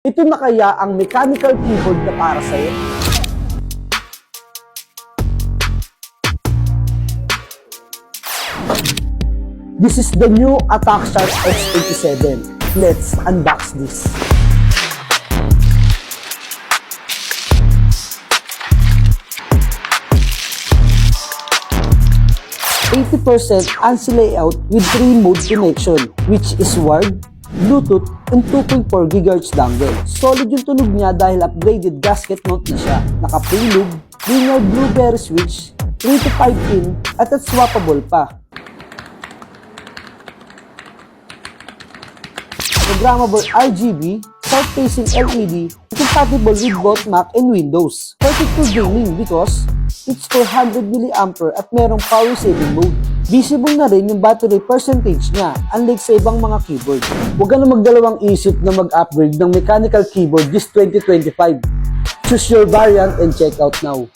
Ito na kaya ang mechanical keyboard na para sa'yo? This is the new Attackshark X87. Let's unbox this. %80% ANSI layout with 3-mode connection, which is wired, Bluetooth, and 2.4 GHz dongle. Solid yung tunog niya dahil upgraded gasket mount na siya. Naka-preloop, linear blueberry switch, 3 to 5 pin, at swappable pa. Programmable RGB, south-facing LED, compatible with both Mac and Windows. Perfect for gaming because it's 400 mAh at merong power saving mode. Visible na rin yung battery percentage niya, unlike sa ibang mga keyboard. Huwag ka na magdalawang isip na mag-upgrade ng mechanical keyboard this 2025. Choose your variant and check out now.